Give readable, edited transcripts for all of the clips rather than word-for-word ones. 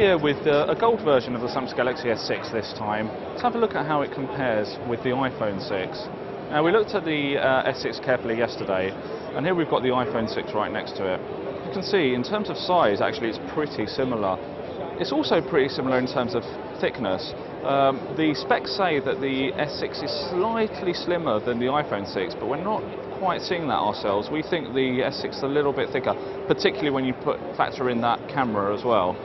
here with a gold version of the Samsung Galaxy S6 this time. Let's have a look at how it compares with the iPhone 6. Now we looked at the S6 carefully yesterday, and here we've got the iPhone 6 right next to it. You can see in terms of size, actually it's pretty similar. It's also pretty similar in terms of thickness. The specs say that the S6 is slightly slimmer than the iPhone 6, but we're not quite seeing that ourselves. We think the S6 is a little bit thicker, particularly when you factor in that camera as well.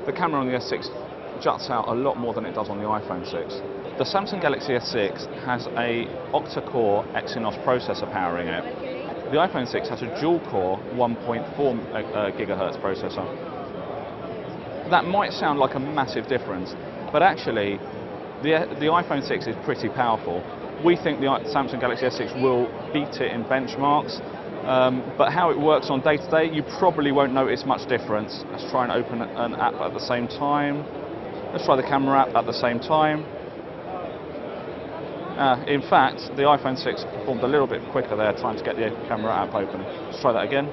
The camera on the S6 juts out a lot more than it does on the iPhone 6. The Samsung Galaxy S6 has a octa-core Exynos processor powering it. The iPhone 6 has a dual-core 1.4 gigahertz processor. That might sound like a massive difference, but actually the iPhone 6 is pretty powerful. We think the Samsung Galaxy S6 will beat it in benchmarks, but how it works on day-to-day, you probably won't notice much difference. Let's try and open an app at the same time. Let's try the camera app at the same time. In fact, the iPhone 6 performed a little bit quicker there, trying to get the camera app open. Let's try that again.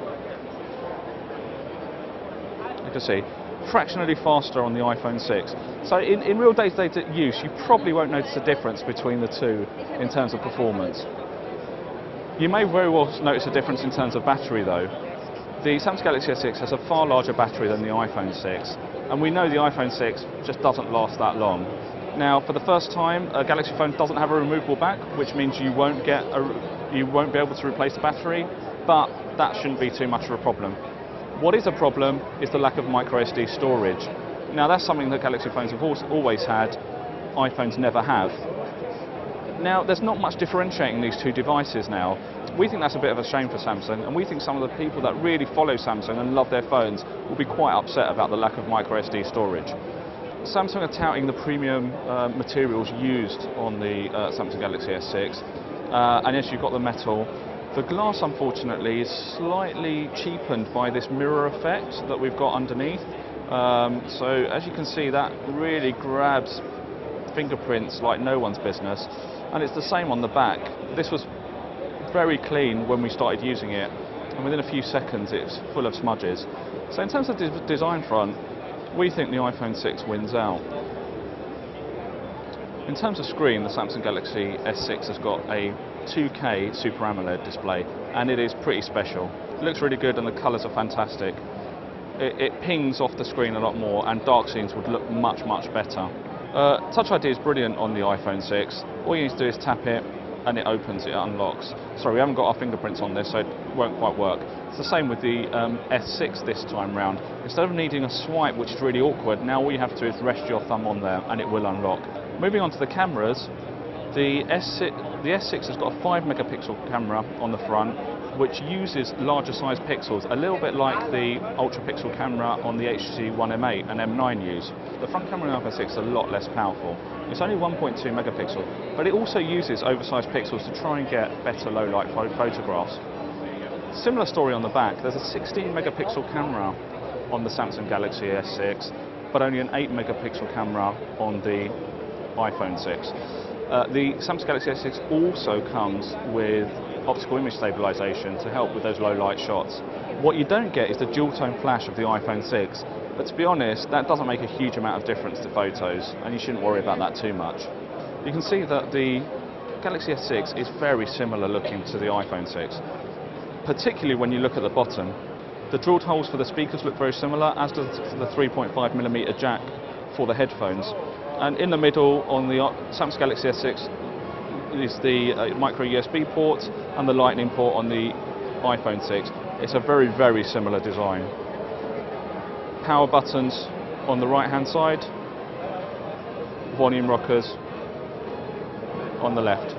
You can see, fractionally faster on the iPhone 6. So in real day-to-day use, you probably won't notice a difference between the two in terms of performance. You may very well notice a difference in terms of battery though. The Samsung Galaxy S6 has a far larger battery than the iPhone 6, and we know the iPhone 6 just doesn't last that long. Now, for the first time, a Galaxy phone doesn't have a removable back, which means you won't be able to replace the battery, but that shouldn't be too much of a problem. What is a problem is the lack of microSD storage. Now that's something that Galaxy phones have always had, iPhones never have. Now there's not much differentiating these two devices now. We think that's a bit of a shame for Samsung, and we think some of the people that really follow Samsung and love their phones will be quite upset about the lack of microSD storage. Samsung are touting the premium materials used on the Samsung Galaxy S6, and yes, you've got the metal. The glass, unfortunately, is slightly cheapened by this mirror effect that we've got underneath. So as you can see, that really grabs fingerprints like no one's business. And it's the same on the back. This was very clean when we started using it, and within a few seconds it's full of smudges. So in terms of the design front, we think the iPhone 6 wins out. In terms of screen, the Samsung Galaxy S6 has got a 2K Super AMOLED display, and it is pretty special. It looks really good and the colours are fantastic. It pings off the screen a lot more, and dark scenes would look much better. Touch ID is brilliant on the iPhone 6. All you need to do is tap it and it opens, it unlocks. Sorry, we haven't got our fingerprints on this, so it won't quite work. It's the same with the S6 this time round. Instead of needing a swipe, which is really awkward, now all you have to do is rest your thumb on there and it will unlock. Moving on to the cameras, the S6 has got a 5 megapixel camera on the front, which uses larger size pixels, a little bit like the ultra pixel camera on the HTC One M8 and M9 use. The front camera on the iPhone 6 is a lot less powerful. It's only 1.2 megapixel, but it also uses oversized pixels to try and get better low light photographs. Similar story on the back. There's a 16 megapixel camera on the Samsung Galaxy S6, but only an 8 megapixel camera on the iPhone 6. The Samsung Galaxy S6 also comes with optical image stabilization to help with those low light shots. What you don't get is the dual tone flash of the iPhone 6, but to be honest, that doesn't make a huge amount of difference to photos, and you shouldn't worry about that too much. You can see that the Galaxy S6 is very similar looking to the iPhone 6, particularly when you look at the bottom. The drilled holes for the speakers look very similar, as does the 3.5mm jack for the headphones. And in the middle on the Samsung Galaxy S6 is the micro USB port and the lightning port on the iPhone 6. It's a very similar design. Power buttons on the right hand side, volume rockers on the left.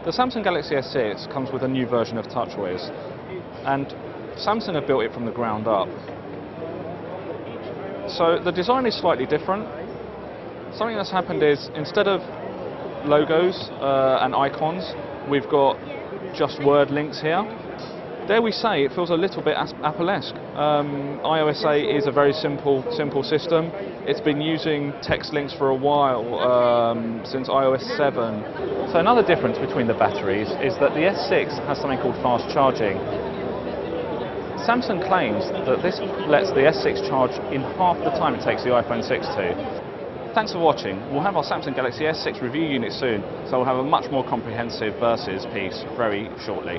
The Samsung Galaxy S6 comes with a new version of TouchWiz, and Samsung have built it from the ground up. So the design is slightly different. Something that's happened is, instead of logos and icons, we've got just word links here. Dare we say, it feels a little bit Apple-esque. iOS 8 is a very simple system. It's been using text links for a while, since iOS 7. So another difference between the batteries is that the S6 has something called fast charging. Samsung claims that this lets the S6 charge in half the time it takes the iPhone 6 to. Thanks for watching. We'll have our Samsung Galaxy S6 review unit soon, so we'll have a much more comprehensive versus piece very shortly.